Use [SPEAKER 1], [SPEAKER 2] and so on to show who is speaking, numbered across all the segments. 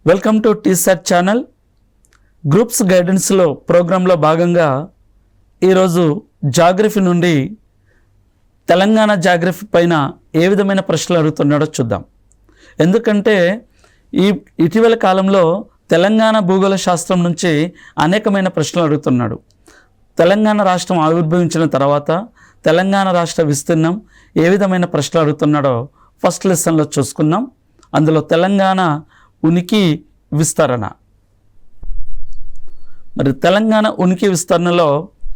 [SPEAKER 1] Welcome to TSAT channel. Groups గైడెన్స్లో ప్రోగ్రాంలో భాగంగా ఈరోజు జాగ్రఫీ నుండి తెలంగాణ జాగ్రఫీ పైన ఏ విధమైన ప్రశ్నలు అడుగుతున్నాడో చూద్దాం. ఎందుకంటే ఇటీవల కాలంలో తెలంగాణ భూగోళ శాస్త్రం నుంచి అనేకమైన ప్రశ్నలు అడుగుతున్నాడు. తెలంగాణ రాష్ట్రం ఆవిర్భవించిన తర్వాత తెలంగాణ రాష్ట్ర విస్తీర్ణం ఏ విధమైన ప్రశ్నలు అడుగుతున్నాడో ఫస్ట్ లెసన్లో చూసుకున్నాం. అందులో తెలంగాణ ఉనికి విస్తరణ. మరి తెలంగాణ ఉనికి విస్తరణలో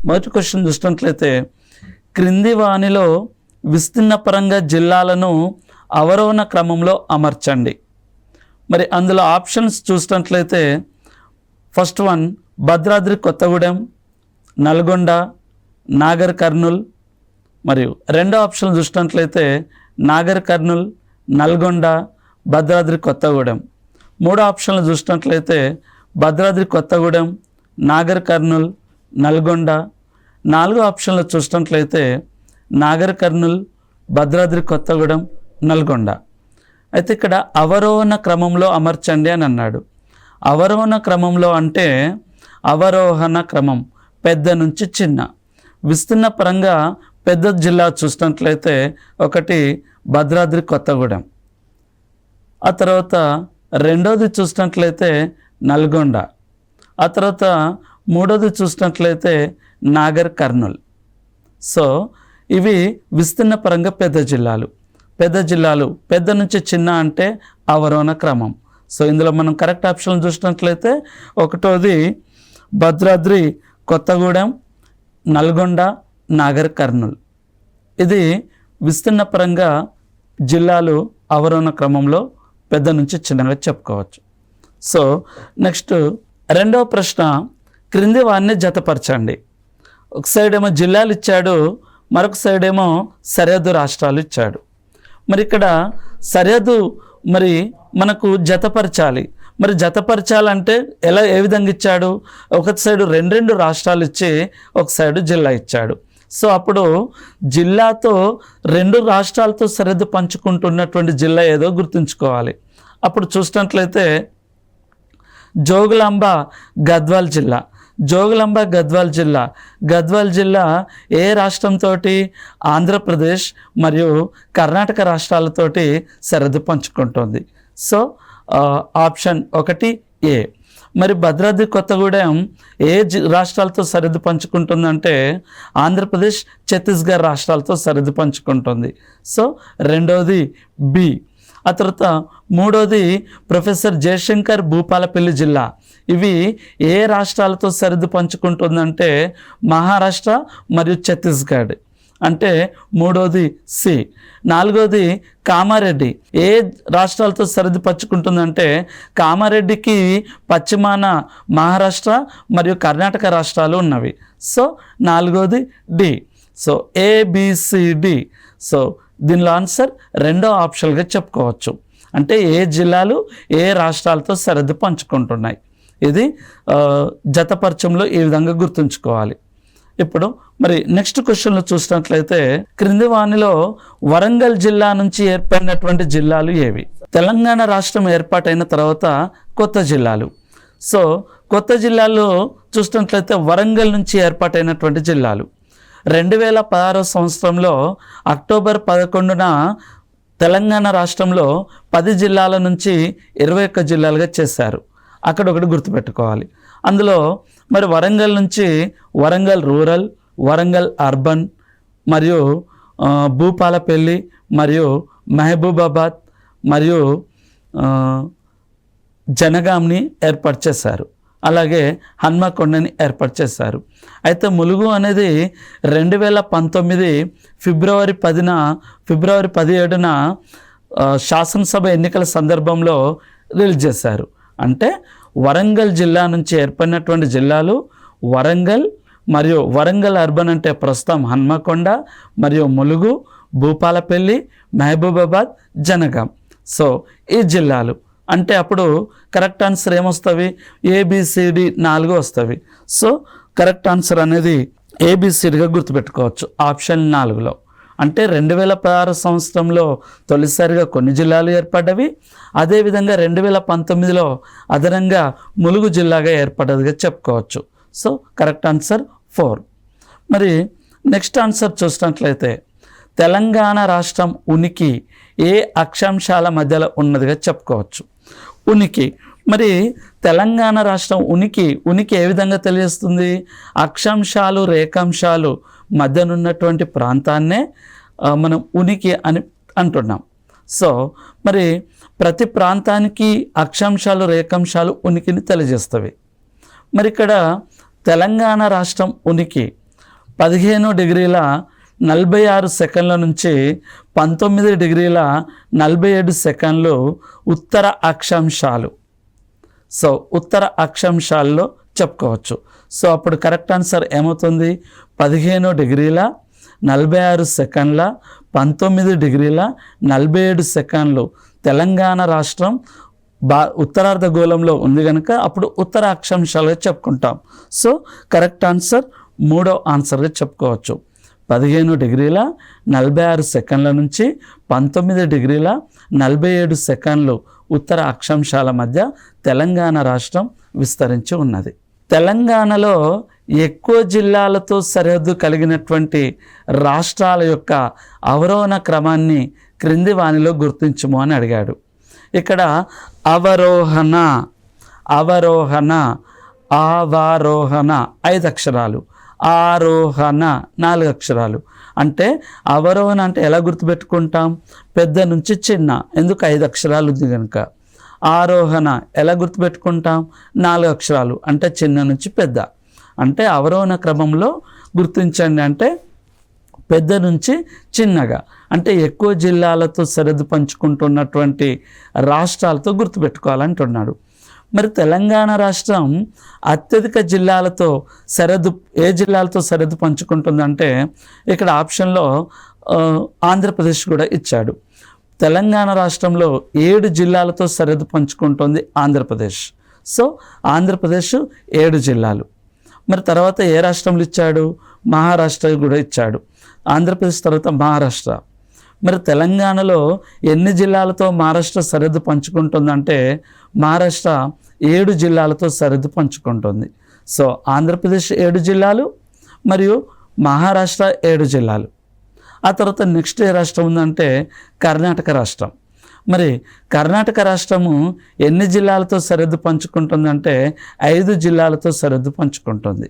[SPEAKER 1] మొదటి క్వశ్చన్ చూసినట్లయితే, క్రింది వానిలో విస్తీర్ణ పరంగా జిల్లాలను అవరోహణ క్రమంలో అమర్చండి. మరి అందులో ఆప్షన్స్ చూసినట్లయితే ఫస్ట్ వన్ భద్రాద్రి కొత్తగూడెం, నల్గొండ, నాగర్ కర్నూల్. మరియు రెండో ఆప్షన్ చూసినట్లయితే నాగర్ కర్నూల్, నల్గొండ, భద్రాద్రి కొత్తగూడెం. మూడో ఆప్షన్లు చూసినట్లయితే భద్రాద్రి కొత్తగూడెం, నాగర్ కర్నూల్, నల్గొండ. నాలుగో ఆప్షన్లు చూసినట్లయితే నాగర్ కర్నూల్, భద్రాద్రి కొత్తగూడెం, నల్గొండ. అయితే ఇక్కడ అవరోహణ క్రమంలో అమర్చండి అని అన్నాడు. అవరోహణ క్రమంలో అంటే అవరోహణ క్రమం పెద్ద నుంచి చిన్న. విస్తీర్ణ పరంగా పెద్ద జిల్లా చూసినట్లయితే ఒకటి భద్రాద్రి కొత్తగూడెం, ఆ తర్వాత రెండోది చూసినట్లయితే నల్గొండ, ఆ తర్వాత మూడోది చూసినట్లయితే నాగర్ కర్నూల్. సో ఇవి విస్తీర్ణ పరంగా పెద్ద జిల్లాలు. పెద్ద నుంచి చిన్న అంటే అవరోహణ క్రమం. సో ఇందులో మనం కరెక్ట్ ఆప్షన్ చూసినట్లయితే ఒకటోది భద్రాద్రి కొత్తగూడెం, నల్గొండ, నాగర్ కర్నూల్. ఇది విస్తీర్ణ పరంగా జిల్లాలు అవరోహణ క్రమంలో పెద్ద నుంచి చిన్నగా చెప్పుకోవచ్చు. సో నెక్స్ట్ రెండవ ప్రశ్న, క్రింది వారిని జతపరచండి. ఒక సైడ్ ఏమో జిల్లాలు ఇచ్చాడు, మరొక సైడ్ ఏమో సరిహద్దు రాష్ట్రాలు ఇచ్చాడు. మరి ఇక్కడ సరిహద్దు మరి మనకు జతపరచాలి. మరి జతపరచాలంటే ఏ విధంగా ఇచ్చాడు? ఒక సైడు రెండు రాష్ట్రాలు ఇచ్చి ఒక సైడు జిల్లా ఇచ్చాడు. సో అప్పుడు జిల్లాతో రెండు రాష్ట్రాలతో సరిహద్దు పంచుకుంటున్నటువంటి జిల్లా ఏదో గుర్తుంచుకోవాలి. అప్పుడు చూసినట్లయితే జోగులాంబ గద్వాల్ జిల్లా ఏ రాష్ట్రంతో? ఆంధ్రప్రదేశ్ మరియు కర్ణాటక రాష్ట్రాలతోటి సరిహద్దు పంచుకుంటుంది. సో ఆప్షన్ 1 ఏ. మరి భద్రాద్రి కొత్తగూడెం ఏ రాష్ట్రాలతో సరిహద్దు పంచుకుంటుందంటే ఆంధ్రప్రదేశ్, ఛత్తీస్గఢ్ రాష్ట్రాలతో సరిహద్దు పంచుకుంటుంది. సో రెండోది బి. ఆ తర్వాత మూడోది ప్రొఫెసర్ జయశంకర్ భూపాలపల్లి జిల్లా. ఇవి ఏ రాష్ట్రాలతో సరిహద్దు పంచుకుంటుందంటే మహారాష్ట్ర మరియు ఛత్తీస్గఢ్, అంటే మూడోది సి. నాలుగోది కామారెడ్డి. ఏ రాష్ట్రాలతో సరిహద్దు పంచుకుంటుందంటే కామారెడ్డికి పశ్చిమాన మహారాష్ట్ర మరియు కర్ణాటక రాష్ట్రాలు ఉన్నవి. సో నాలుగోది డి. So ABCD. సో దీనిలో ఆన్సర్ రెండో ఆప్షన్గా చెప్పుకోవచ్చు. అంటే ఏ జిల్లాలు ఏ రాష్ట్రాలతో సరిహద్దు పంచుకుంటున్నాయి. ఇది జతపరచంలో ఈ విధంగా గుర్తుంచుకోవాలి. ఇప్పుడు మరి నెక్స్ట్ క్వశ్చన్లో చూసినట్లయితే, క్రింది వానిలో వరంగల్ జిల్లా నుంచి ఏర్పడినటువంటి జిల్లాలు ఏవి? తెలంగాణ రాష్ట్రం ఏర్పాటైన తర్వాత కొత్త జిల్లాలు. సో కొత్త జిల్లాల్లో చూసినట్లయితే వరంగల్ నుంచి ఏర్పాటైనటువంటి జిల్లాలు 2016 సంవత్సరంలో అక్టోబర్ 11న తెలంగాణ రాష్ట్రంలో 10 జిల్లాల నుంచి 21 జిల్లాలుగా చేశారు. అక్కడ ఒకటి గుర్తుపెట్టుకోవాలి. అందులో మరి వరంగల్ నుంచి వరంగల్ రూరల్, వరంగల్ అర్బన్ మరియు భూపాలపల్లి మరియు మహబూబాబాద్ మరియు జనగాంని ఏర్పాటు చేశారు. అలాగే హన్మకొండని ఏర్పాటు చేశారు. అయితే ములుగు అనేది 2019 ఫిబ్రవరి 17న శాసనసభ ఎన్నికల సందర్భంలో రిలీజ్ చేశారు. అంటే వరంగల్ జిల్లా నుంచి ఏర్పడినటువంటి జిల్లాలు వరంగల్ మరియు వరంగల్ అర్బన్ అంటే ప్రస్తుతం హన్మకొండ మరియు ములుగు, భూపాలపల్లి, మహబూబాబాద్, జనగాం. సో ఈ జిల్లాలు అంటే అప్పుడు కరెక్ట్ ఆన్సర్ ఏమొస్తవి? ఏబిసిడి 4 వస్తవి. సో కరెక్ట్ ఆన్సర్ అనేది ఏబిసిడిగా గుర్తుపెట్టుకోవచ్చు ఆప్షన్ 4లో. అంటే 2016 సంవత్సరంలో తొలిసారిగా కొన్ని జిల్లాలు ఏర్పడ్డవి. అదేవిధంగా 2019లో అదనంగా ములుగు జిల్లాగా ఏర్పడ్డదిగా చెప్పుకోవచ్చు. So correct answer 4. మరి నెక్స్ట్ ఆన్సర్ చూసినట్లయితే తెలంగాణ రాష్ట్రం ఉనికి ఏ అక్షాంశాల మధ్యలో ఉన్నదిగా చెప్పుకోవచ్చు. ఉనికి, మరి తెలంగాణ రాష్ట్రం ఉనికి ఏ విధంగా తెలియజేస్తుంది? అక్షాంశాలు రేఖాంశాలు మధ్యనున్నటువంటి ప్రాంతాన్నే మనం ఉనికి అని అంటున్నాం. సో మరి ప్రతి ప్రాంతానికి అక్షాంశాలు రేఖాంశాలు ఉనికిని తెలియజేస్తవి. మరి ఇక్కడ తెలంగాణ రాష్ట్రం ఉనికి 15 డిగ్రీల 46 సెకండ్ల నుంచి 19 డిగ్రీల 47 సెకండ్లు ఉత్తర అక్షాంశాలు. సో ఉత్తర అక్షాంశాల్లో చెప్పుకోవచ్చు. సో అప్పుడు కరెక్ట్ ఆన్సర్ ఏమవుతుంది? 15 డిగ్రీల 46 సెకండ్ల 19 డిగ్రీల 47 సెకండ్లు తెలంగాణ రాష్ట్రం ఉత్తరార్ధగోళంలో ఉంది కనుక అప్పుడు ఉత్తర అక్షాంశాలుగా చెప్పుకుంటాం. సో కరెక్ట్ ఆన్సర్ 3వ ఆన్సర్గా చెప్పుకోవచ్చు. 15 డిగ్రీల 46 సెకండ్ల నుంచి 19 డిగ్రీల 47 సెకండ్లు ఉత్తర అక్షాంశాల మధ్య తెలంగాణ రాష్ట్రం విస్తరించి ఉన్నది. తెలంగాణలో ఎక్కువ జిల్లాలతో సరిహద్దు కలిగినటువంటి రాష్ట్రాల యొక్క అవరోహణ క్రమాన్ని క్రింది వానిలో గుర్తించుము అని అడిగాడు. ఇక్కడ అవరోహణ, అవరోహణ, ఆవారోహణ 5 అక్షరాలు, ఆరోహణ 4 అక్షరాలు. అంటే అవరోహణ అంటే ఎలా గుర్తుపెట్టుకుంటాం? పెద్ద నుంచి చిన్న, ఎందుకు 5 అక్షరాలు ఉంది కనుక. ఆరోహణ ఎలా గుర్తుపెట్టుకుంటాం? 4 అక్షరాలు, అంటే చిన్న నుంచి పెద్ద. అంటే అవరోహణ క్రమంలో గుర్తించండి అంటే పెద్ద నుంచి చిన్నగా, అంటే ఎక్కువ జిల్లాలతో సరిహద్దు పంచుకుంటున్నటువంటి రాష్ట్రాలతో గుర్తుపెట్టుకోవాలంటున్నాడు. మరి తెలంగాణ రాష్ట్రం అత్యధిక జిల్లాలతో సరిహద్దు ఏ జిల్లాలతో సరిహద్దు పంచుకుంటుందంటే ఇక్కడ ఆప్షన్లో ఆంధ్రప్రదేశ్ కూడా ఇచ్చాడు. తెలంగాణ రాష్ట్రంలో 7 జిల్లాలతో సరిహద్దు పంచుకుంటుంది ఆంధ్రప్రదేశ్. సో ఆంధ్రప్రదేశ్ 7 జిల్లాలు. మరి తర్వాత ఏ రాష్ట్రంలో ఇచ్చాడు? మహారాష్ట్ర కూడా ఇచ్చాడు. ఆంధ్రప్రదేశ్ తర్వాత మహారాష్ట్ర. మరి తెలంగాణలో ఎన్ని జిల్లాలతో మహారాష్ట్ర సరిహద్దు పంచుకుంటుందంటే మహారాష్ట్ర 7 జిల్లాలతో సరిహద్దు పంచుకుంటుంది. సో ఆంధ్రప్రదేశ్ 7 జిల్లాలు మరియు మహారాష్ట్ర 7 జిల్లాలు. ఆ తర్వాత నెక్స్ట్ ఏ రాష్ట్రం ఉందంటే కర్ణాటక రాష్ట్రం. మరి కర్ణాటక రాష్ట్రము ఎన్ని జిల్లాలతో సరిహద్దు పంచుకుంటుందంటే 5 జిల్లాలతో సరిహద్దు పంచుకుంటుంది,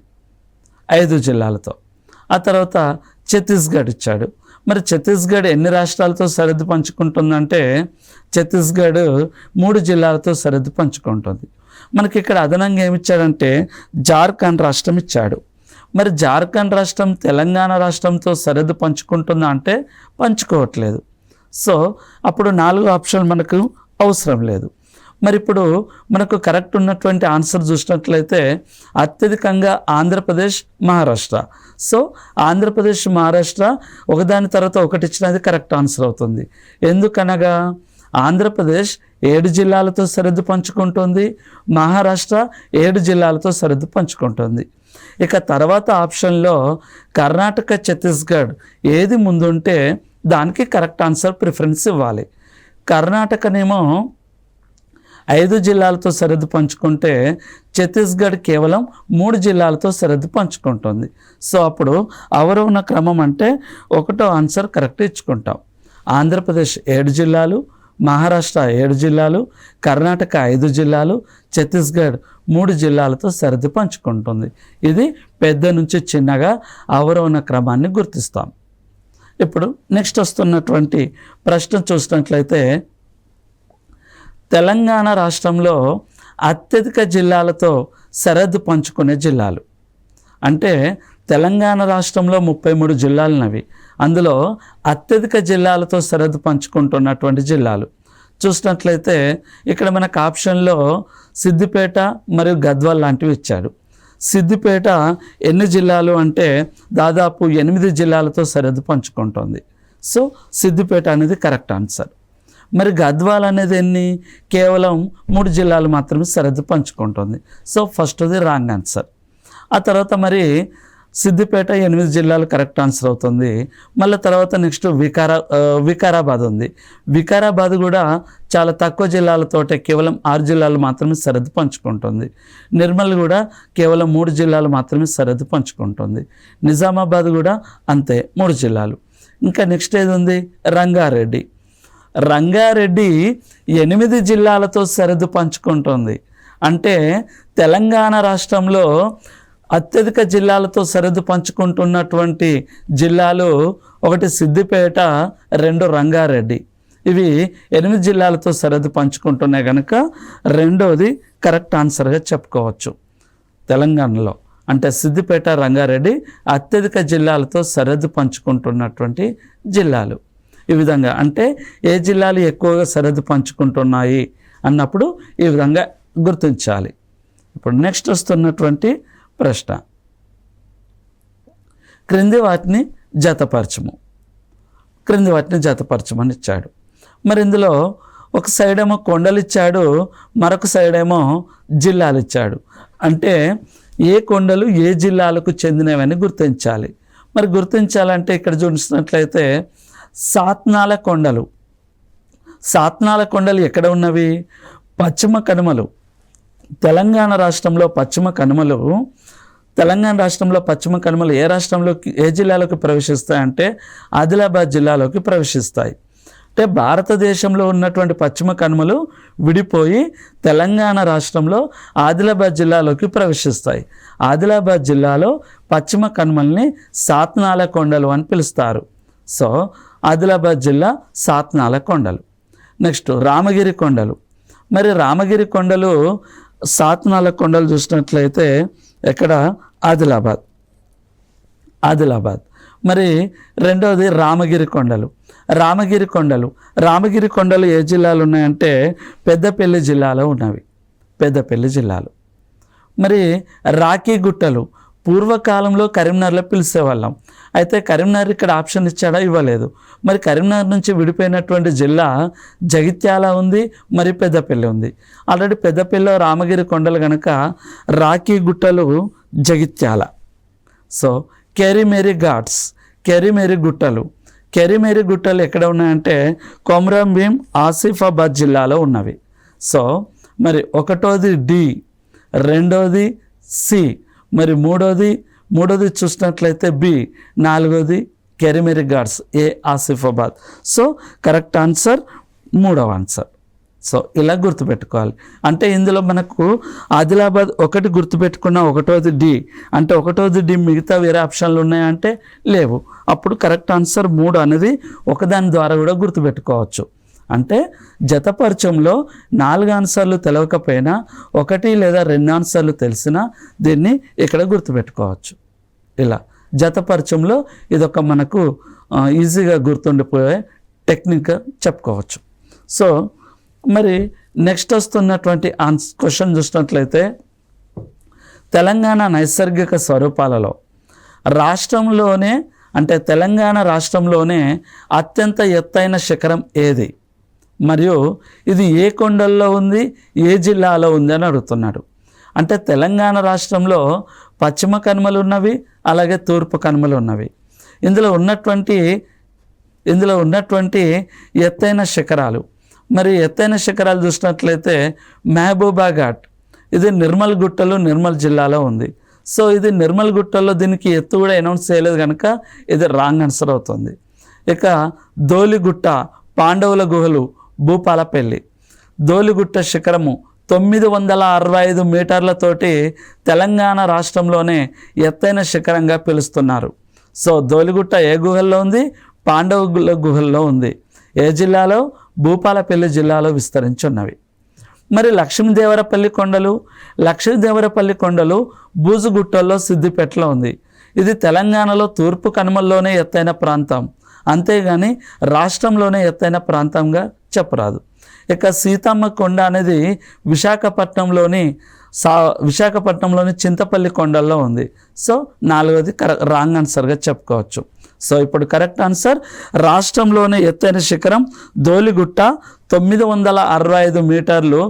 [SPEAKER 1] 5 జిల్లాలతో. ఆ తర్వాత ఛత్తీస్గఢ్ ఇచ్చాడు. మరి ఛత్తీస్గఢ్ ఎన్ని రాష్ట్రాలతో సరిహద్దు పంచుకుంటుందంటే ఛత్తీస్గఢ్ 3 జిల్లాలతో సరిహద్దు పంచుకుంటుంది. మనకి ఇక్కడ అదనంగా ఏమిచ్చాడంటే జార్ఖండ్ రాష్ట్రం ఇచ్చాడు. మరి జార్ఖండ్ రాష్ట్రం తెలంగాణ రాష్ట్రంతో సరిహద్దు పంచుకుంటుందా అంటే పంచుకోవట్లేదు. సో అప్పుడు 4 ఆప్షన్ మనకు అవసరం లేదు. మరి ఇప్పుడు మనకు కరెక్ట్ ఉన్నటువంటి ఆన్సర్ చూసినట్లయితే అత్యధికంగా ఆంధ్రప్రదేశ్, మహారాష్ట్ర. సో ఆంధ్రప్రదేశ్, మహారాష్ట్ర ఒకదాని తర్వాత ఒకటి ఇచ్చినది కరెక్ట్ ఆన్సర్ అవుతుంది. ఎందుకనగా ఆంధ్రప్రదేశ్ 7 జిల్లాలతో సరిహద్దు పంచుకుంటుంది, మహారాష్ట్ర 7 జిల్లాలతో సరిహద్దు పంచుకుంటుంది. ఇక తర్వాత ఆప్షన్లో కర్ణాటక, ఛత్తీస్గఢ్ ఏది ముందుంటే దానికి కరెక్ట్ ఆన్సర్ ప్రిఫరెన్స్ ఇవ్వాలి. కర్ణాటకనేమో 5 జిల్లాలతో సరిహద్దు పంచుకుంటే ఛత్తీస్గఢ్ కేవలం 3 జిల్లాలతో సరిహద్దు పంచుకుంటుంది. సో అప్పుడు అవరోహణ క్రమం అంటే 1వ ఆన్సర్ కరెక్ట్ ఇచ్చుకుంటాం. ఆంధ్రప్రదేశ్ 7 జిల్లాలు, మహారాష్ట్ర 7 జిల్లాలు, కర్ణాటక 5 జిల్లాలు, ఛత్తీస్గఢ్ 3 జిల్లాలతో సరిహద్దు పంచుకుంటుంది. ఇది పెద్ద నుంచి చిన్నగా అవరోహణ క్రమాన్ని గుర్తిస్తాం. ఇప్పుడు నెక్స్ట్ వస్తున్నటువంటి ప్రశ్న చూసినట్లయితే తెలంగాణ రాష్ట్రంలో అత్యధిక జిల్లాలతో సరిహద్దు పంచుకునే జిల్లాలు అంటే తెలంగాణ రాష్ట్రంలో 33 జిల్లాలున్నవి. అందులో అత్యధిక జిల్లాలతో సరిహద్దు పంచుకుంటున్నటువంటి జిల్లాలు చూసినట్లయితే ఇక్కడ మనకు ఆప్షన్లో సిద్దిపేట మరియు గద్వాల్ లాంటివి ఇచ్చాడు. సిద్దిపేట ఎన్ని జిల్లాలు అంటే దాదాపు 8 జిల్లాలతో సరిహద్దు పంచుకుంటుంది. సో సిద్దిపేట అనేది కరెక్ట్ ఆన్సర్. మరి గద్వాల్ అనేది ఎన్ని? కేవలం 3 జిల్లాలు మాత్రమే సరిహద్దు పంచుకుంటుంది. సో ఫస్ట్ది రాంగ్ ఆన్సర్. ఆ తర్వాత మరి సిద్దిపేట 8 జిల్లాలు కరెక్ట్ ఆన్సర్ అవుతుంది. మళ్ళీ తర్వాత నెక్స్ట్ వికారాబాద్ ఉంది. వికారాబాద్ కూడా చాలా తక్కువ జిల్లాలతోటే కేవలం 6 జిల్లాలు మాత్రమే సరిహద్దు పంచుకుంటుంది. నిర్మల్ కూడా కేవలం 3 జిల్లాలు మాత్రమే సరిహద్దు పంచుకుంటుంది. నిజామాబాద్ కూడా అంతే 3 జిల్లాలు. ఇంకా నెక్స్ట్ ఏది ఉంది? రంగారెడ్డి. రంగారెడ్డి 8 జిల్లాలతో సరిహద్దు పంచుకుంటుంది. అంటే తెలంగాణ రాష్ట్రంలో అత్యధిక జిల్లాలతో సరిహద్దు పంచుకుంటున్నటువంటి జిల్లాలు 1 సిద్దిపేట, 2 రంగారెడ్డి. ఇవి 8 జిల్లాలతో సరిహద్దు పంచుకుంటున్నాయి కనుక రెండోది కరెక్ట్ ఆన్సర్గా చెప్పుకోవచ్చు. తెలంగాణలో అంటే సిద్దిపేట, రంగారెడ్డి అత్యధిక జిల్లాలతో సరిహద్దు పంచుకుంటున్నటువంటి జిల్లాలు. ఈ విధంగా అంటే ఏ జిల్లాలు ఎక్కువగా సరిహద్దు పంచుకుంటున్నాయి అన్నప్పుడు ఈ విధంగా గుర్తించాలి. ఇప్పుడు నెక్స్ట్ వస్తున్నటువంటి ప్రశ్న, క్రింది వాటిని జతపరచమని ఇచ్చాడు. మరి ఇందులో ఒక సైడ్ ఏమో కొండలు ఇచ్చాడు, మరొక సైడ్ ఏమో జిల్లాలు ఇచ్చాడు. అంటే ఏ కొండలు ఏ జిల్లాలకు చెందినవని గుర్తించాలి. మరి గుర్తించాలంటే ఇక్కడ చూసినట్లయితే సాత్నాల కొండలు ఎక్కడ ఉన్నవి? పశ్చిమ కనుమలు. తెలంగాణ రాష్ట్రంలో పశ్చిమ కనుమలు ఏ జిల్లాలోకి ప్రవేశిస్తాయంటే ఆదిలాబాద్ జిల్లాలోకి ప్రవేశిస్తాయి. అంటే భారతదేశంలో ఉన్నటువంటి పశ్చిమ కనుమలు విడిపోయి తెలంగాణ రాష్ట్రంలో ఆదిలాబాద్ జిల్లాలోకి ప్రవేశిస్తాయి. ఆదిలాబాద్ జిల్లాలో పశ్చిమ కనుమల్ని సాత్నాల కొండలు అని పిలుస్తారు. సో ఆదిలాబాద్ జిల్లా సాత్నాల కొండలు. నెక్స్ట్ రామగిరి కొండలు. మరి రామగిరి కొండలు సాత్నాల కొండలు చూసినట్లయితే ఎక్కడ? ఆదిలాబాద్. మరి రెండవది రామగిరి కొండలు ఏ జిల్లాలు ఉన్నాయంటే పెద్దపల్లి జిల్లాలో ఉన్నవి. మరి రాఖీ గుట్టలు పూర్వకాలంలో కరీంనగర్లో పిలిచేవాళ్ళం. అయితే కరీంనగర్ ఇక్కడ ఆప్షన్ ఇచ్చాడా? ఇవ్వలేదు. మరి కరీంనగర్ నుంచి విడిపోయినటువంటి జిల్లా జగిత్యాల ఉంది, మరి పెద్దపల్లి ఉంది. ఆల్రెడీ పెద్దపల్లిలో రామగిరి కొండలు కనుక రాఖీ గుట్టలు జగిత్యాల. సో కెరిమేరి గుట్టలు ఎక్కడ ఉన్నాయంటే కొమరం భీం, ఆసిఫాబాద్ జిల్లాలో ఉన్నవి. సో మరి ఒకటోది డి, రెండోది సి, మరి మూడోది చూసినట్లయితే బి, నాలుగోది కెరిమేరి ఘాట్స్ ఏ, ఆసిఫాబాద్. సో కరెక్ట్ ఆన్సర్ 3వ ఆన్సర్. సో ఇలా గుర్తుపెట్టుకోవాలి. అంటే ఇందులో మనకు ఆదిలాబాద్ ఒకటి గుర్తుపెట్టుకున్న, ఒకటోది డి అంటే ఒకటోది డి, మిగతా వేరే ఆప్షన్లు ఉన్నాయంటే లేవు. అప్పుడు కరెక్ట్ ఆన్సర్ 3 అనేది ఒకదాని ద్వారా కూడా గుర్తుపెట్టుకోవచ్చు. అంటే జతపరచంలో 4 ఆన్సర్లు తెలవకపోయినా 1 లేదా 2 ఆన్సర్లు తెలిసినా దీన్ని ఇక్కడ గుర్తుపెట్టుకోవచ్చు. ఇలా జతపరచంలో ఇదొక మనకు ఈజీగా గుర్తుండిపోయే టెక్నిక్ చెప్పుకోవచ్చు. సో మరి నెక్స్ట్ వస్తున్నటువంటి క్వశ్చన్ చూసినట్లయితే తెలంగాణ నైసర్గిక స్వరూపాలలో తెలంగాణ రాష్ట్రంలోనే అత్యంత ఎత్తైన శిఖరం ఏది, మరియు ఇది ఏ కొండల్లో ఉంది, ఏ జిల్లాలో ఉంది అని అడుగుతున్నాడు. అంటే తెలంగాణ రాష్ట్రంలో పశ్చిమ కనుమలు ఉన్నవి, అలాగే తూర్పు కనుమలు ఉన్నవి. ఇందులో ఉన్నటువంటి ఎత్తైన శిఖరాలు, మరి ఎత్తైన శిఖరాలు చూసినట్లయితే మహబూబా ఘాట్, ఇది నిర్మల్ గుట్టలు, నిర్మల్ జిల్లాలో ఉంది. సో ఇది నిర్మల్ గుట్టల్లో దీనికి ఎత్తు కూడా అనౌన్స్ చేయలేదు కనుక ఇది రాంగ్ ఆన్సర్ అవుతుంది. ఇక ధోలిగుట్ట, పాండవుల గుహలు, భూపాలపల్లి. ధోలిగుట్ట శిఖరము 965 మీటర్లతోటి తెలంగాణ రాష్ట్రంలోనే ఎత్తైన శిఖరంగా పిలుస్తున్నారు. సో ధోలిగుట్ట ఏ గుహల్లో ఉంది? పాండవుల గుహల్లో ఉంది. ఏ జిల్లాలో? భూపాలపల్లి జిల్లాలో విస్తరించి ఉన్నవి. మరి లక్ష్మీదేవరపల్లి కొండలు బూజుగుట్టల్లో సిద్దిపేటలో ఉంది. ఇది తెలంగాణలో తూర్పు కనుమల్లోనే ఎత్తైన ప్రాంతం, అంతేగాని రాష్ట్రంలోనే ఎత్తైన ప్రాంతంగా చెప్పరాదు. ఇక సీతమ్మ కొండ అనేది విశాఖపట్నంలోని చింతపల్లి కొండల్లో ఉంది. సో 4వది రాంగ్ ఆన్సర్గా చెప్పుకోవచ్చు. సో ఇప్పుడు కరెక్ట్ ఆన్సర్ రాష్ట్రంలోనే ఎత్తైన శిఖరం ధోలిగుట్ట 965 మీటర్లు,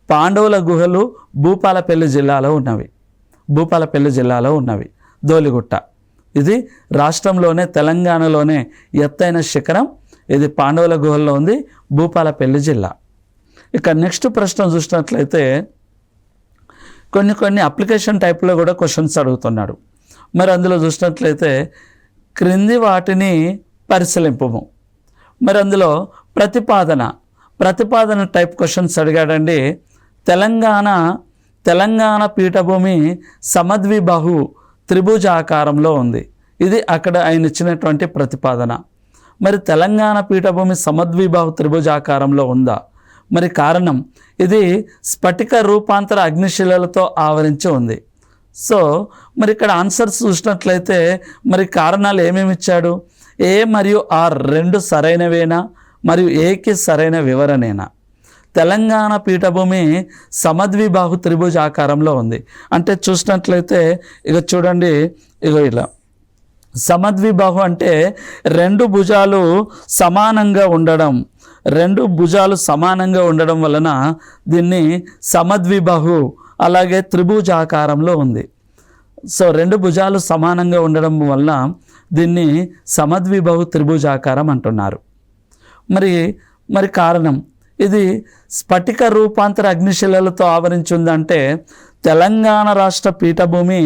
[SPEAKER 1] పాండవుల గుహలు భూపాలపల్లి జిల్లాలో ఉన్నవి. ధోలిగుట్ట. ఇది రాష్ట్రంలోనే తెలంగాణలోనే ఎత్తైన శిఖరం. ఇది పాండవుల గుహల్లో ఉంది, భూపాలపల్లి జిల్లా. ఇక నెక్స్ట్ ప్రశ్న చూసినట్లయితే కొన్ని అప్లికేషన్ టైప్లో కూడా క్వశ్చన్స్ అడుగుతున్నాడు. మరి అందులో చూసినట్లయితే క్రింది వాటిని పరిశీలింపము. మరి అందులో ప్రతిపాదన టైప్ క్వశ్చన్స్ అడిగాడండి. తెలంగాణ పీఠభూమి సమద్విబాహు త్రిభుజాకారంలో ఉంది. ఇది అక్కడ ఆయన ఇచ్చినటువంటి ప్రతిపాదన. మరి తెలంగాణ పీఠభూమి సమద్విబాహు త్రిభుజాకారంలో ఉందా? మరి కారణం, ఇది స్ఫటిక రూపాంతర అగ్నిశిలలతో ఆవరించి ఉంది. సో మరి ఇక్కడ ఆన్సర్స్ చూసినట్లయితే మరి కారణాలు ఏమేమి ఇచ్చాడు? ఏ మరియు ఆర్ రెండు సరైనవేనా మరియు ఏకి సరైన వివరణేనా? తెలంగాణ పీఠభూమి సమద్విబాహు త్రిభుజాకారంలో ఉంది అంటే చూసినట్లయితే ఇక చూడండి, ఇలా సమద్విబాహు అంటే రెండు భుజాలు సమానంగా ఉండడం వలన దీన్ని సమద్విబాహు, అలాగే త్రిభుజాకారంలో ఉంది. సో రెండు భుజాలు సమానంగా ఉండడం వల్ల దీన్ని సమద్విబాహు త్రిభుజాకారం అంటున్నారు. మరి కారణం, ఇది స్ఫటిక రూపాంతర అగ్నిశిలలతో ఆవరించి ఉందంటే తెలంగాణ రాష్ట్ర పీఠభూమి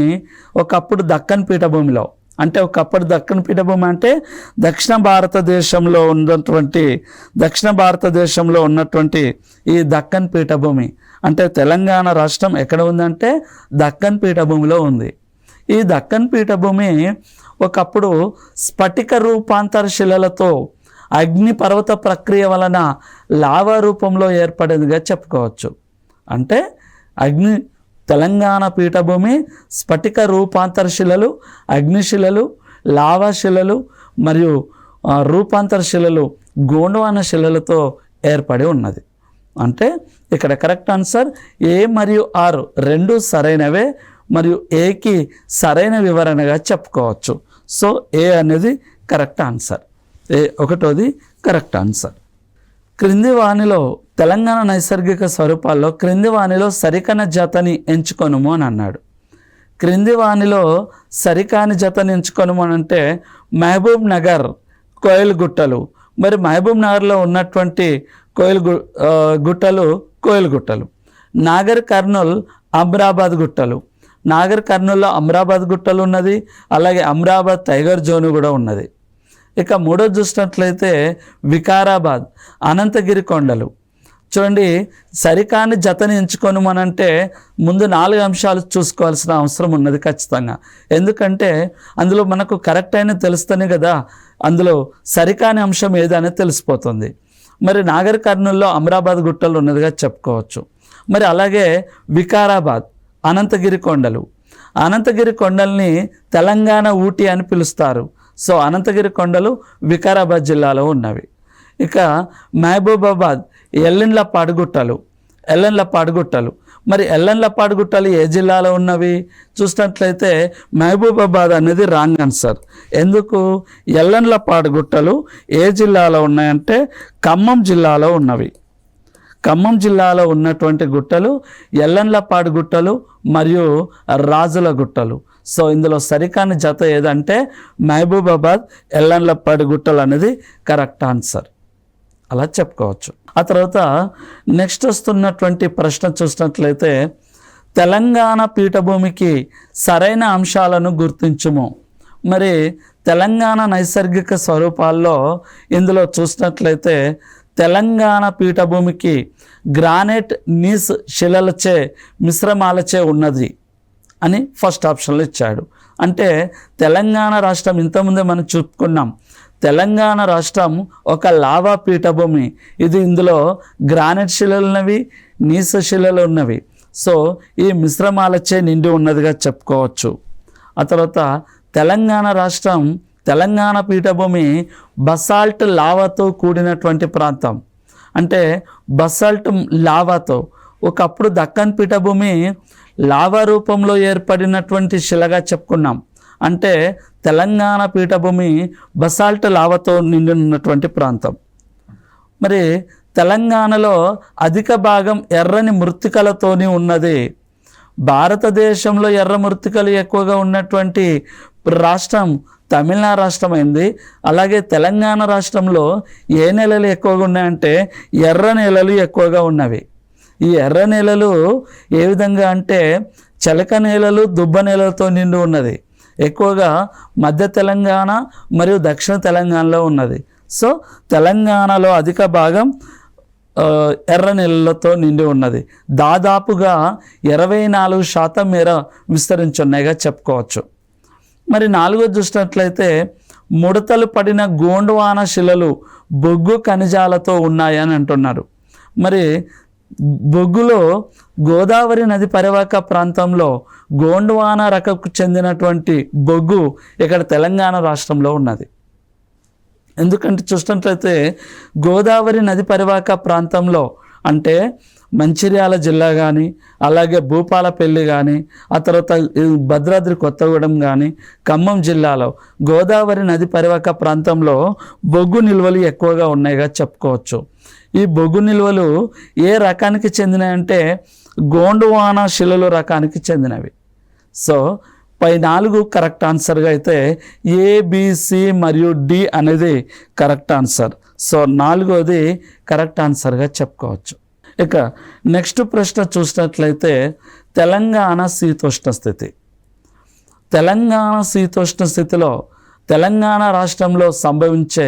[SPEAKER 1] ఒకప్పుడు దక్కన్ పీఠభూమిలో దక్కన్ పీఠభూమి అంటే దక్షిణ భారతదేశంలో ఉన్నటువంటి ఈ దక్కన్ పీఠభూమి అంటే తెలంగాణ రాష్ట్రం ఎక్కడ ఉందంటే దక్కన్ పీఠభూమిలో ఉంది. ఈ దక్కన్ పీఠభూమి ఒకప్పుడు స్ఫటిక రూపాంతర శిలలతో అగ్నిపర్వత ప్రక్రియ వలన లావా రూపంలో ఏర్పడేదిగా చెప్పుకోవచ్చు. అంటే తెలంగాణ పీఠభూమి స్ఫటిక రూపాంతర శిలలు, అగ్నిశిలలు, లావా శిలలు మరియు రూపాంతర శిలలు, గోండ్వాన శిలలతో ఏర్పడి ఉన్నది. అంటే ఇక్కడ కరెక్ట్ ఆన్సర్ ఏ మరియు ఆర్ రెండు సరైనవే మరియు ఏకి సరైన వివరణగా చెప్పుకోవచ్చు. సో ఏ అనేది కరెక్ట్ ఆన్సర్. ఒకటోది కరెక్ట్ ఆన్సర్. క్రింది వానిలో తెలంగాణ నైసర్గిక స్వరూపాల్లో క్రింది వానిలో సరికాని జతని ఎంచుకొనుము అని అన్నాడు. క్రింది వానిలో సరికాని జతని ఎంచుకొనుము అని అంటే మహబూబ్ నగర్ కోయిల్ గుట్టలు. మరి మహబూబ్ నగర్లో ఉన్నటువంటి కోయిల్ గుట్టలు. నాగర్ కర్నూల్ అమ్రాబాద్ గుట్టలు. నాగర్ కర్నూల్లో అమ్రాబాద్ గుట్టలు ఉన్నది, అలాగే అమ్రాబాద్ టైగర్ జోన్ కూడా ఉన్నది. ఇక మూడో చూసినట్లయితే వికారాబాద్ అనంతగిరి కొండలు. చూడండి, సరికాని జతని ఎంచుకొనుమనంటే ముందు 4 అంశాలు చూసుకోవాల్సిన అవసరం ఉన్నది ఖచ్చితంగా. ఎందుకంటే అందులో మనకు కరెక్ట్ అయిన తెలుస్తేనే కదా అందులో సరికాని అంశం ఏదనేది తెలిసిపోతుంది. మరి నాగర్ కర్నూల్లో అమరాబాద్ గుట్టలు ఉన్నదిగా చెప్పుకోవచ్చు. మరి అలాగే వికారాబాద్ అనంతగిరి కొండల్ని తెలంగాణ ఊటీ అని పిలుస్తారు. సో అనంతగిరి కొండలు వికారాబాద్ జిల్లాలో ఉన్నవి. ఇక మహబూబాబాద్ ఎల్లెండ్లపాడు గుట్టలు. మరి ఎల్లెండ్లపాడు గుట్టలు ఏ జిల్లాలో ఉన్నవి చూసినట్లయితే మహబూబాబాద్ అనేది రాంగ్ ఆన్సర్. ఎందుకు? ఎల్లెండ్లపాడు గుట్టలు ఏ జిల్లాలో ఉన్నాయంటే ఖమ్మం జిల్లాలో ఉన్నవి. ఖమ్మం జిల్లాలో ఉన్నటువంటి గుట్టలు ఎల్లెండ్లపాడు గుట్టలు మరియు రాజుల గుట్టలు. సో ఇందులో సరికాని జత ఏదంటే మహబూబాబాద్ ఎల్లెండ్లపాడు గుట్టలు అనేది కరెక్ట్ ఆన్సర్. అలా చెప్పుకోవచ్చు. ఆ తర్వాత నెక్స్ట్ వస్తున్నటువంటి ప్రశ్న చూసినట్లయితే తెలంగాణ పీఠభూమికి సరైన అంశాలను గుర్తించుము. మరి తెలంగాణ నైసర్గిక స్వరూపాల్లో ఇందులో చూసినట్లయితే తెలంగాణ పీఠభూమికి గ్రానైట్ నీస్ శిలలచే మిశ్రమాలచే ఉన్నది అని ఫస్ట్ ఆప్షన్లో ఇచ్చాడు. అంటే తెలంగాణ రాష్ట్రం ఇంతకుముందే మనం చెప్పుకున్నాం, తెలంగాణ రాష్ట్రం ఒక లావా పీఠభూమి. ఇందులో గ్రానైట్ శిలలు ఉన్నవి, నీస శిలలు ఉన్నవి. సో ఈ మిశ్రమాలచే నిండి ఉన్నదిగా చెప్పుకోవచ్చు. ఆ తర్వాత తెలంగాణ పీఠభూమి బసాల్ట్ లావాతో కూడినటువంటి ప్రాంతం. అంటే బసాల్ట్ లావాతో ఒకప్పుడు దక్కన్ పీఠభూమి లావా రూపంలో ఏర్పడినటువంటి శిలగా చెప్పుకున్నాం. అంటే తెలంగాణ పీఠభూమి బసాల్ట్ లావాతో నిండినటువంటి ప్రాంతం. మరి తెలంగాణలో అధిక భాగం ఎర్రని మృత్తికలతోని ఉన్నది. భారతదేశంలో ఎర్ర మృత్తికలు ఎక్కువగా ఉన్నటువంటి రాష్ట్రం తమిళనాడు రాష్ట్రం అయింది. అలాగే తెలంగాణ రాష్ట్రంలో ఏ నెలలు ఎక్కువగా ఉన్నాయంటే ఎర్ర నేలలు ఎక్కువగా ఉన్నవి. ఈ ఎర్ర నేలలు ఏ విధంగా అంటే చలక నేలలు, దుబ్బ నేలలతో నిండి ఉన్నది. ఎక్కువగా మధ్య తెలంగాణ మరియు దక్షిణ తెలంగాణలో ఉన్నది. సో తెలంగాణలో అధిక భాగం ఎర్ర నేలలతో నిండి ఉన్నది. దాదాపుగా 24% మేర విస్తరించున్నాయిగా చెప్పుకోవచ్చు. మరి 4వ చూసినట్లయితే ముడతలు పడిన గోండ్వాన శిలలు బొగ్గు ఖనిజాలతో ఉన్నాయని అంటున్నారు. మరి బొగ్గులో గోదావరి నది పరివాహక ప్రాంతంలో గోండ్వాన రకకు చెందినటువంటి బొగ్గు ఇక్కడ తెలంగాణ రాష్ట్రంలో ఉన్నది. ఎందుకంటే చూసినట్లయితే గోదావరి నది పరివాహక ప్రాంతంలో అంటే మంచిర్యాల జిల్లా కానీ, అలాగే భూపాలపల్లి కానీ, ఆ తర్వాత భద్రాద్రి కొత్తగూడెం కానీ, ఖమ్మం జిల్లాలో గోదావరి నది పరివాహక ప్రాంతంలో బొగ్గు నిల్వలు ఎక్కువగా ఉన్నాయిగా చెప్పుకోవచ్చు. ఈ బొగ్గు నిల్వలు ఏ రకానికి చెందినవంటే గోండ్వాన శిలలు రకానికి చెందినవి. సో పై 4 కరెక్ట్ ఆన్సర్గా అయితే ఏబిసి మరియు డి అనేది కరెక్ట్ ఆన్సర్. సో 4వది కరెక్ట్ ఆన్సర్గా చెప్పుకోవచ్చు. ఇక నెక్స్ట్ ప్రశ్న చూసినట్లయితే తెలంగాణ శీతోష్ణ స్థితి. తెలంగాణ శీతోష్ణ స్థితిలో తెలంగాణ రాష్ట్రంలో సంభవించే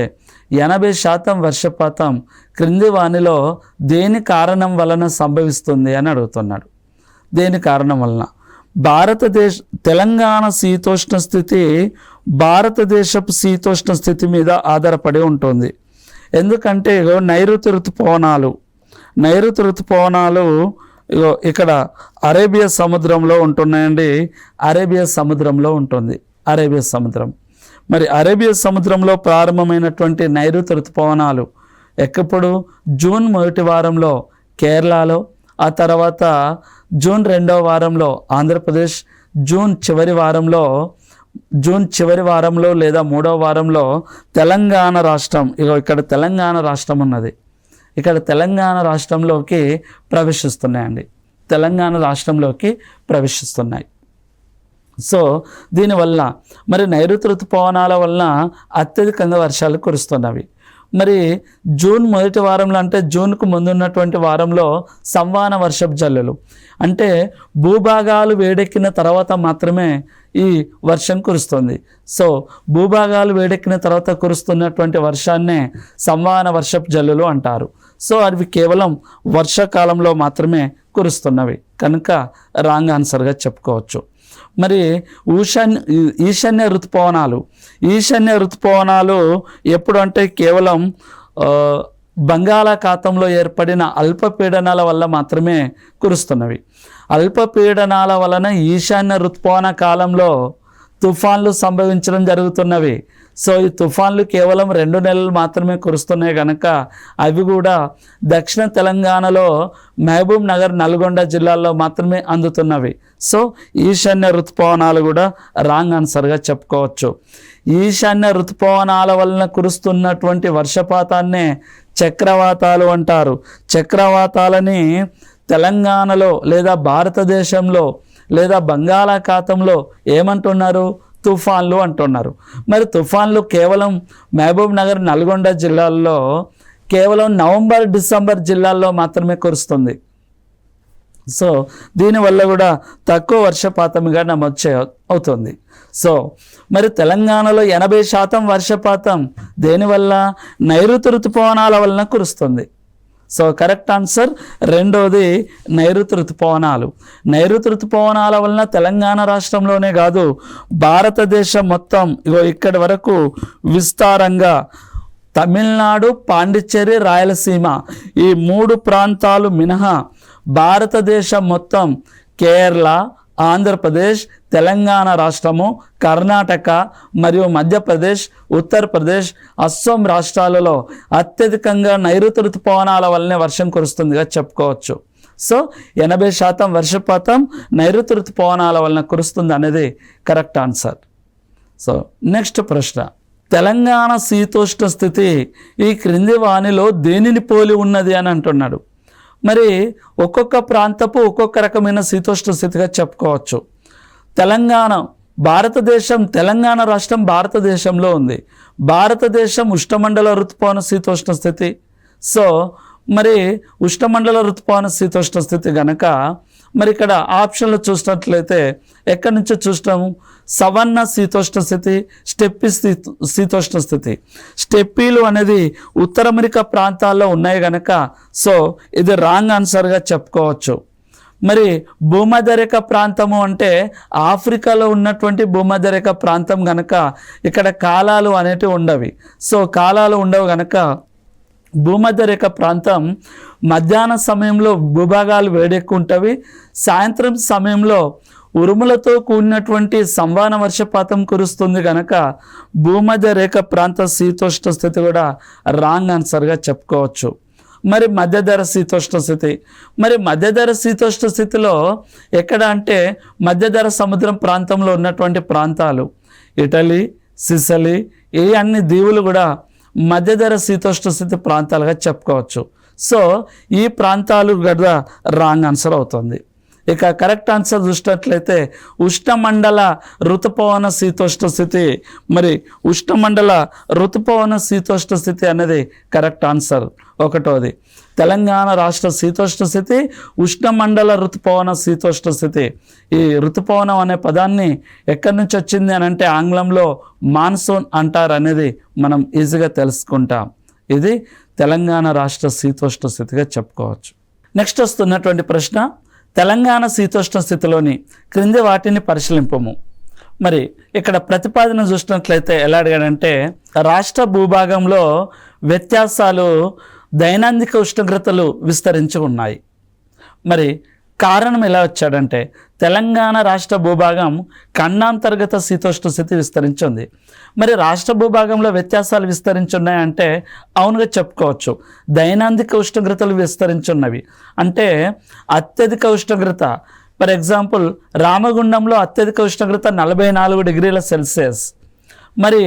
[SPEAKER 1] 80% వర్షపాతం క్రింది వానిలో దేని కారణం వలన సంభవిస్తుంది అని అడుగుతున్నాడు. దేని కారణం వలన? తెలంగాణ శీతోష్ణ స్థితి భారతదేశపు శీతోష్ణ స్థితి మీద ఆధారపడి ఉంటుంది. ఎందుకంటే నైరుతి ఋతుపవనాలు ఇక్కడ అరేబియా సముద్రంలో ఉంటున్నాయండి. అరేబియా సముద్రంలో ఉంటుంది అరేబియా సముద్రం. మరి అరేబియా సముద్రంలో ప్రారంభమైనటువంటి నైరుతి ఋతుపవనాలు ఎక్కప్పుడు జూన్ మొదటి వారంలో కేరళలో, ఆ తర్వాత జూన్ 2వ వారంలో ఆంధ్రప్రదేశ్, జూన్ చివరి వారంలో లేదా 3వ వారంలో తెలంగాణ రాష్ట్రం. ఇక్కడ తెలంగాణ రాష్ట్రం ఉన్నది. ఇక్కడ తెలంగాణ రాష్ట్రంలోకి ప్రవేశిస్తున్నాయండి. తెలంగాణ రాష్ట్రంలోకి ప్రవేశిస్తున్నాయి. సో దీనివల్ల మరి నైరుతి ఋతుపవనాల వలన అత్యధికంగా వర్షాలు కురుస్తున్నవి. మరి జూన్ మొదటి వారంలో అంటే జూన్కు ముందున్నటువంటి వారంలో సంవాన వర్షపు జల్లులు అంటే భూభాగాలు వేడెక్కిన తర్వాత మాత్రమే ఈ వర్షం కురుస్తుంది. సో భూభాగాలు వేడెక్కిన తర్వాత కురుస్తున్నటువంటి వర్షాన్నే సంవాన వర్షపు జల్లులు అంటారు. సో అవి కేవలం వర్షాకాలంలో మాత్రమే కురుస్తున్నవి కనుక రాంగ్ ఆన్సర్గా చెప్పుకోవచ్చు. మరి ఈశాన్య ఋతుపవనాలు ఎప్పుడు అంటే కేవలం బంగాళాఖాతంలో ఏర్పడిన అల్పపీడనాల వల్ల మాత్రమే కురుస్తున్నవి. అల్పపీడనాల వలన ఈశాన్య ఋతుపవన కాలంలో తుఫాన్లు సంభవించడం జరుగుతున్నవి. సో ఈ తుఫాన్లు కేవలం 2 నెలలు మాత్రమే కురుస్తున్నాయి కనుక అవి కూడా దక్షిణ తెలంగాణలో మహబూబ్ నగర్, నల్గొండ జిల్లాల్లో మాత్రమే అందుతున్నవి. సో ఈశాన్య ఋతుపవనాలు కూడా రాంగ్ ఆన్సర్గా చెప్పుకోవచ్చు. ఈశాన్య ఋతుపవనాల వలన కురుస్తున్నటువంటి వర్షపాతాన్నే చక్రవాతాలు అంటారు. చక్రవాతాలని తెలంగాణలో లేదా భారతదేశంలో లేదా బంగాళాఖాతంలో ఏమంటున్నారు? తుఫాన్లు అంటున్నారు. మరి తుఫాన్లు కేవలం మహబూబ్ నగర్, నల్గొండ జిల్లాల్లో కేవలం నవంబర్, డిసెంబర్ జిల్లాల్లో మాత్రమే కురుస్తుంది. సో దీనివల్ల కూడా తక్కువ వర్షపాతంగా నమోదు అవుతుంది. సో మరి తెలంగాణలో 80% వర్షపాతం దేనివల్ల? నైరుతి ఋతుపవనాల వలన కురుస్తుంది. సో కరెక్ట్ ఆన్సర్ 2వది నైరుతి ఋతుపవనాలు. నైరుతి ఋతుపవనాల వలన తెలంగాణ రాష్ట్రంలోనే కాదు భారతదేశం మొత్తం ఇక్కడి వరకు విస్తారంగా తమిళనాడు, పాండిచ్చేరి, రాయలసీమ ఈ 3 ప్రాంతాలు మినహా భారతదేశం మొత్తం కేరళ, ఆంధ్రప్రదేశ్, తెలంగాణ రాష్ట్రము, కర్ణాటక మరియు మధ్యప్రదేశ్, ఉత్తరప్రదేశ్, అస్సాం రాష్ట్రాలలో అత్యధికంగా నైరుతి ఋతుపవనాల వల్లనే వర్షం కురుస్తుందిగా చెప్పుకోవచ్చు. సో 80% వర్షపాతం నైరుతి ఋతుపవనాల వలన కురుస్తుంది అనేది కరెక్ట్ ఆన్సర్. సో నెక్స్ట్ ప్రశ్న, తెలంగాణ శీతోష్ణ స్థితి ఈ క్రింది వానిలో దేనిని పోలి ఉన్నది అని అంటున్నాడు. మరి ఒక్కొక్క ప్రాంతపు ఒక్కొక్క రకమైన శీతోష్ణ స్థితిగా చెప్పుకోవచ్చు. తెలంగాణ భారతదేశం, తెలంగాణ రాష్ట్రం భారతదేశంలో ఉంది. భారతదేశం ఉష్ణమండల ఋతుపవన శీతోష్ణ స్థితి. సో మరి ఉష్ణమండల ఋతుపవన శీతోష్ణ స్థితి గనక మరి ఇక్కడ ఆప్షన్లు చూసినట్లయితే ఎక్కడి నుంచో చూసినాము, సవర్ణ శీతోష్ణ స్థితి, స్టెప్పీ శీతోష్ణ స్థితి. స్టెప్పీలు అనేది ఉత్తర అమెరికా ప్రాంతాల్లో ఉన్నాయి గనక సో ఇది రాంగ్ ఆన్సర్గా చెప్పుకోవచ్చు. మరి భూమధ్యరేఖ ప్రాంతము అంటే ఆఫ్రికాలో ఉన్నటువంటి భూమధ్యరేఖ ప్రాంతం గనక ఇక్కడ కాలాలు అనేటివి ఉండవి. సో కాలాలు ఉండవు గనక భూమధ్యరేఖ ప్రాంతం మధ్యాహ్న సమయంలో భూభాగాలు వేడెక్కుంటవి, సాయంత్రం సమయంలో ఉరుములతో కూడినటువంటి సంవాన వర్షపాతం కురుస్తుంది కనుక భూమధ్యరేఖ ప్రాంత శీతోష్ణ స్థితి కూడా రాంగ్ ఆన్సర్గా చెప్పుకోవచ్చు. మరి మధ్యధర శీతోష్ణ స్థితి, మరి మధ్యధర శీతోష్ణ స్థితిలో ఎక్కడ అంటే మధ్యధర సముద్రం ప్రాంతంలో ఉన్నటువంటి ప్రాంతాలు ఇటలీ, సిసిలీ, ఈ అన్ని దీవులు కూడా మధ్యధర శీతోష్ణ స్థితి ప్రాంతాలుగా చెప్పుకోవచ్చు. సో ఈ ప్రాంతాలు కూడా రాంగ్ ఆన్సర్ అవుతుంది. ఇక కరెక్ట్ ఆన్సర్ చూసినట్లయితే ఉష్ణమండల ఋతుపవన శీతోష్ణ స్థితి. మరి ఉష్ణమండల ఋతుపవన శీతోష్ణ స్థితి అనేది కరెక్ట్ ఆన్సర్. ఒకటోది తెలంగాణ రాష్ట్ర శీతోష్ణ స్థితి, ఉష్ణమండల ఋతుపవన శీతోష్ణ స్థితి. ఈ ఋతుపవనం అనే పదాన్ని ఎక్కడి నుంచి వచ్చింది అని అంటే ఆంగ్లంలో మాన్సూన్ అంటారు అనేది మనం ఈజీగా తెలుసుకుంటాం. ఇది తెలంగాణ రాష్ట్ర శీతోష్ణ స్థితిగా చెప్పుకోవచ్చు. నెక్స్ట్ వస్తున్నటువంటి ప్రశ్న, తెలంగాణ శీతోష్ణ స్థితిలోని క్రింది వాటిని పరిశీలింపము. మరి ఇక్కడ ప్రతిపాదన చూసినట్లయితే ఎలా అడిగాడంటే రాష్ట్ర భూభాగంలో వ్యత్యాసాలు దైనందిక ఉష్ణోగ్రతలు విస్తరించి ఉన్నాయి. మరి కారణం ఎలా వచ్చాడంటే తెలంగాణ రాష్ట్ర భూభాగం ఖండాంతర్గత శీతోష్ణ స్థితి విస్తరించింది. మరి రాష్ట్ర భూభాగంలో వ్యత్యాసాలు విస్తరించున్నాయంటే అవునుగా చెప్పుకోవచ్చు. దైనందిక ఉష్ణోగ్రతలు విస్తరించున్నవి అంటే అత్యధిక ఉష్ణోగ్రత, ఫర్ ఎగ్జాంపుల్ రామగుండంలో అత్యధిక ఉష్ణోగ్రత 44 డిగ్రీల సెల్సియస్. మరి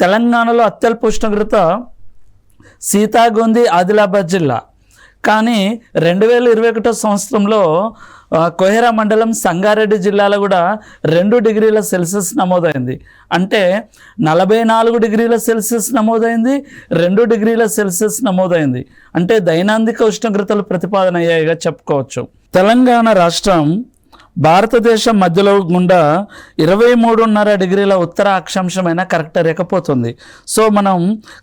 [SPEAKER 1] తెలంగాణలో అత్యల్ప ఉష్ణోగ్రత సీతాగొంది, ఆదిలాబాద్ జిల్లా. కానీ 2021 సంవత్సరంలో కోహెరా మండలం, సంగారెడ్డి జిల్లాలో కూడా 2 డిగ్రీల సెల్సియస్ నమోదైంది. అంటే 44 డిగ్రీల సెల్సియస్ నమోదైంది, 2 డిగ్రీల సెల్సియస్ నమోదైంది. అంటే దైనందిక ఉష్ణోగ్రతలు ప్రతిపాదన అయ్యాయిగా చెప్పుకోవచ్చు. తెలంగాణ రాష్ట్రం భారతదేశం మధ్యలో గుండా 23.5 డిగ్రీల ఉత్తర అక్షాంశమైన కరెక్ట్ రేఖ పోతుంది. సో మనం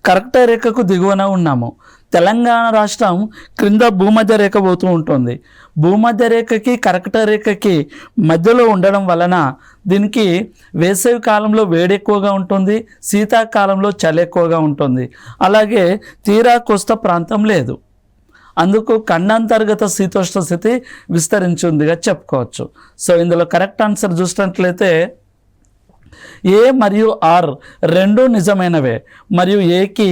[SPEAKER 1] కరెక్ట్ రేఖకు దిగువన ఉన్నాము. తెలంగాణ రాష్ట్రం క్రింద భూమధ్య రేఖ పోతూ ఉంటుంది. భూమధ్య రేఖకి కరెక్ట్ రేఖకి మధ్యలో ఉండడం వలన దీనికి వేసవి కాలంలో వేడి ఎక్కువగా ఉంటుంది, శీతాకాలంలో చలి ఎక్కువగా ఉంటుంది. అలాగే తీరా కోస్తా ప్రాంతం లేదు. అందుకు ఖండాంతర్గత శీతోష్ణ స్థితి విస్తరించిందిగా చెప్పుకోవచ్చు. సో ఇందులో కరెక్ట్ ఆన్సర్ చూసినట్లయితే ఏ మరియు ఆర్ రెండు నిజమైనవే మరియు ఏకి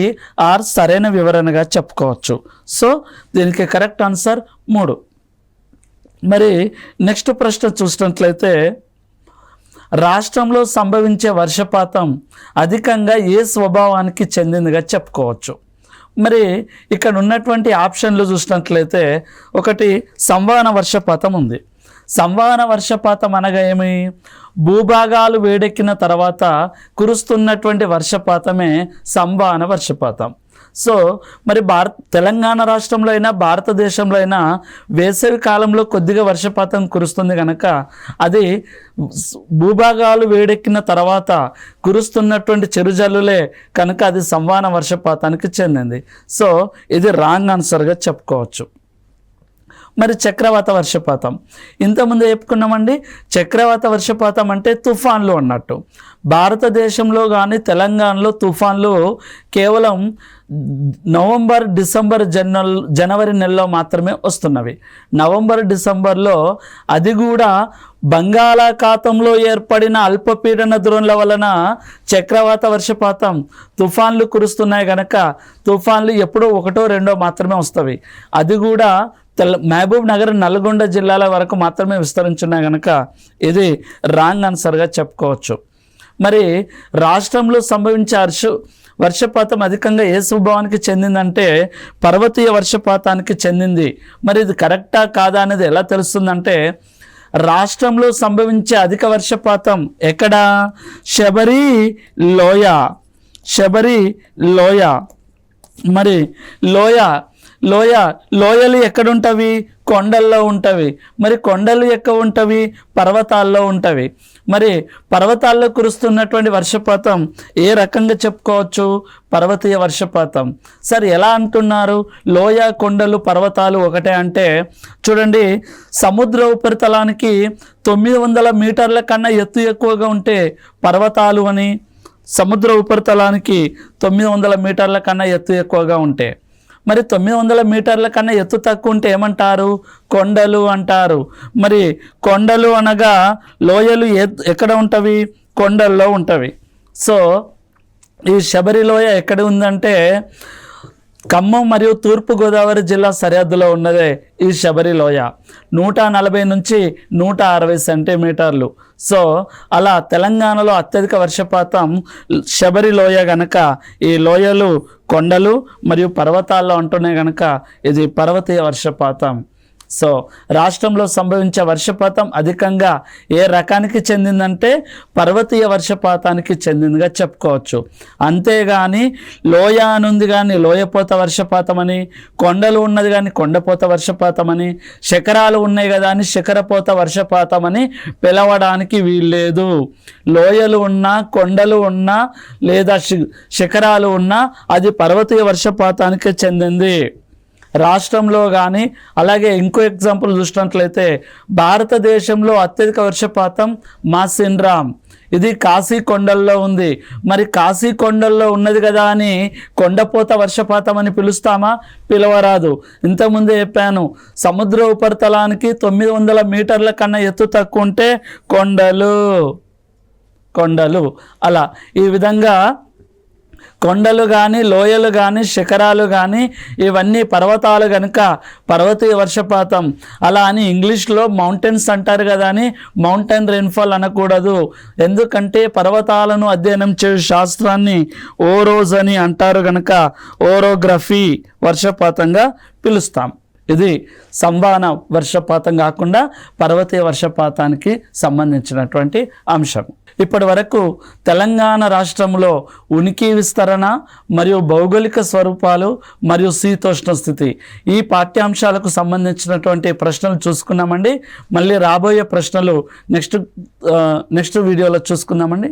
[SPEAKER 1] ఆర్ సరైన వివరణగా చెప్పుకోవచ్చు. సో దీనికి కరెక్ట్ ఆన్సర్ 3. మరి నెక్స్ట్ ప్రశ్న చూసినట్లయితే రాష్ట్రంలో సంభవించే వర్షపాతం అధికంగా ఏ స్వభావానికి చెందిందిగా చెప్పుకోవచ్చు. మరి ఇక్కడ ఉన్నటువంటి ఆప్షన్లు చూసినట్లయితే ఒకటి సంవహన వర్షపాతం ఉంది. సంవహన వర్షపాతం అనగా ఏమి? భూభాగాలు వేడెక్కిన తర్వాత కురుస్తున్నటువంటి వర్షపాతమే సంవహన వర్షపాతం. సో మరి తెలంగాణ రాష్ట్రంలో అయినా భారతదేశంలో అయినా వేసవి కాలంలో కొద్దిగా వర్షపాతం కురుస్తుంది కనుక అది భూభాగాలు వేడెక్కిన తర్వాత కురుస్తున్నటువంటి చిరుజల్లులే కనుక అది సంవహన వర్షపాతానికి చెందింది. సో ఇది రాంగ్ ఆన్సర్గా చెప్పుకోవచ్చు. మరి చక్రవాత వర్షపాతం ఇంతకుముందు చెప్పుకున్నామండి. చక్రవాత వర్షపాతం అంటే తుఫాన్లు అన్నట్టు. భారతదేశంలో కానీ తెలంగాణలో తుఫాన్లు కేవలం నవంబర్, డిసెంబర్, జనవరి నెలలో మాత్రమే వస్తున్నవి. నవంబర్, డిసెంబర్లో అది కూడా బంగాళాఖాతంలో ఏర్పడిన అల్పపీడన ద్రోణుల వలన చక్రవాత వర్షపాతం తుఫాన్లు కురుస్తున్నాయి కనుక తుఫాన్లు ఎప్పుడో 1, 2 మాత్రమే వస్తవి. అది కూడా మహబూబ్ నగర్, నల్గొండ జిల్లాల వరకు మాత్రమే విస్తరించున్నాయి కనుక ఇది రాంగ్ ఆన్సర్గా చెప్పుకోవచ్చు. మరి రాష్ట్రంలో సంభవించే వర్షపాతం అధికంగా ఏ స్వభావానికి చెందిందంటే పర్వతీయ వర్షపాతానికి చెందింది. మరి ఇది కరెక్టా కాదా అనేది ఎలా తెలుస్తుందంటే రాష్ట్రంలో సంభవించే అధిక వర్షపాతం ఎక్కడ? శబరి లోయ. మరి లోయలు ఎక్కడుంటవి? కొండల్లో ఉంటవి. మరి కొండలు ఎక్కడ ఉంటవి? పర్వతాల్లో ఉంటవి. మరి పర్వతాల్లో కురుస్తున్నటువంటి వర్షపాతం ఏ రకంగా చెప్పుకోవచ్చు? పర్వతీయ వర్షపాతం. సరే, ఎలా అంటున్నారు? లోయ, కొండలు, పర్వతాలు ఒకటే అంటే చూడండి, సముద్ర ఉపరితలానికి 900 మీటర్ల కన్నా ఎత్తు ఎక్కువగా ఉంటే పర్వతాలు అని, సముద్ర ఉపరితలానికి 900 మీటర్ల కన్నా ఎత్తు ఎక్కువగా ఉంటే, మరి 900 మీటర్ల కన్నా ఎత్తు తక్కువ ఉంటే ఏమంటారు? కొండలు అంటారు. మరి కొండలు అనగా లోయలు ఎక్కడ ఉంటవి? కొండల్లో ఉంటవి. సో ఈ శబరి లోయ ఎక్కడ ఉందంటే ఖమ్మం మరియు తూర్పుగోదావరి జిల్లా సరిహద్దులో ఉన్నదే ఈ శబరి లోయ. 140 నుంచి 160 సెంటీమీటర్లు. సో అలా తెలంగాణలో అత్యధిక వర్షపాతం శబరి లోయ గనక, ఈ లోయలు కొండలు మరియు పర్వతాల్లో ఉంటున్నాయి గనక ఇది పర్వతీయ వర్షపాతం. సో రాష్ట్రంలో సంభవించే వర్షపాతం అధికంగా ఏ రకానికి చెందిందంటే పర్వతీయ వర్షపాతానికి చెందిందిగా చెప్పుకోవచ్చు. అంతేగాని లోయ అనుంది కానీ లోయపోత వర్షపాతం అని, కొండలు ఉన్నది కానీ కొండపోత వర్షపాతం అని, శిఖరాలు ఉన్నాయి కదా అని శిఖరపోత వర్షపాతం అని పిలవడానికి వీల్లేదు. లోయలు ఉన్నా, కొండలు ఉన్నా, లేదా శిఖరాలు ఉన్నా అది పర్వతీయ వర్షపాతానికి చెందింది. రాష్ట్రంలో కానీ అలాగే ఇంకో ఎగ్జాంపుల్ చూసినట్లయితే భారతదేశంలో అత్యధిక వర్షపాతం మాసిన్రామ్, ఇది కాశీ కొండల్లో ఉంది. మరి కాశీ కొండల్లో ఉన్నది కదా అని కొండపోత వర్షపాతం అని పిలుస్తామా? పిలవరాదు. ఇంతకుముందే చెప్పాను, సముద్ర ఉపరితలానికి 900 మీటర్ల కన్నా ఎత్తు తక్కువ ఉంటే కొండలు. అలా ఈ విధంగా కొండలు కానీ, లోయలు కానీ, శిఖరాలు కానీ ఇవన్నీ పర్వతాలు కనుక పర్వతీయ వర్షపాతం. అలా అని ఇంగ్లీష్లో మౌంటైన్స్ అంటారు కదా అని మౌంటైన్ రెయిన్ఫాల్ అనకూడదు. ఎందుకంటే పర్వతాలను అధ్యయనం చేయు శాస్త్రాన్ని ఓరోజ్ అని అంటారు కనుక ఓరోగ్రఫీ వర్షపాతంగా పిలుస్తాం. ఇది సంవహన వర్షపాతం కాకుండా పర్వతీయ వర్షపాతానికి సంబంధించినటువంటి అంశం. ఇప్పటి వరకు తెలంగాణ రాష్ట్రంలో ఉనికి విస్తరణ మరియు భౌగోళిక స్వరూపాలు మరియు శీతోష్ణ స్థితి ఈ పాఠ్యాంశాలకు సంబంధించినటువంటి ప్రశ్నలు చూసుకున్నామండి. మళ్ళీ రాబోయే ప్రశ్నలు నెక్స్ట్ వీడియోలో చూసుకుందామండి.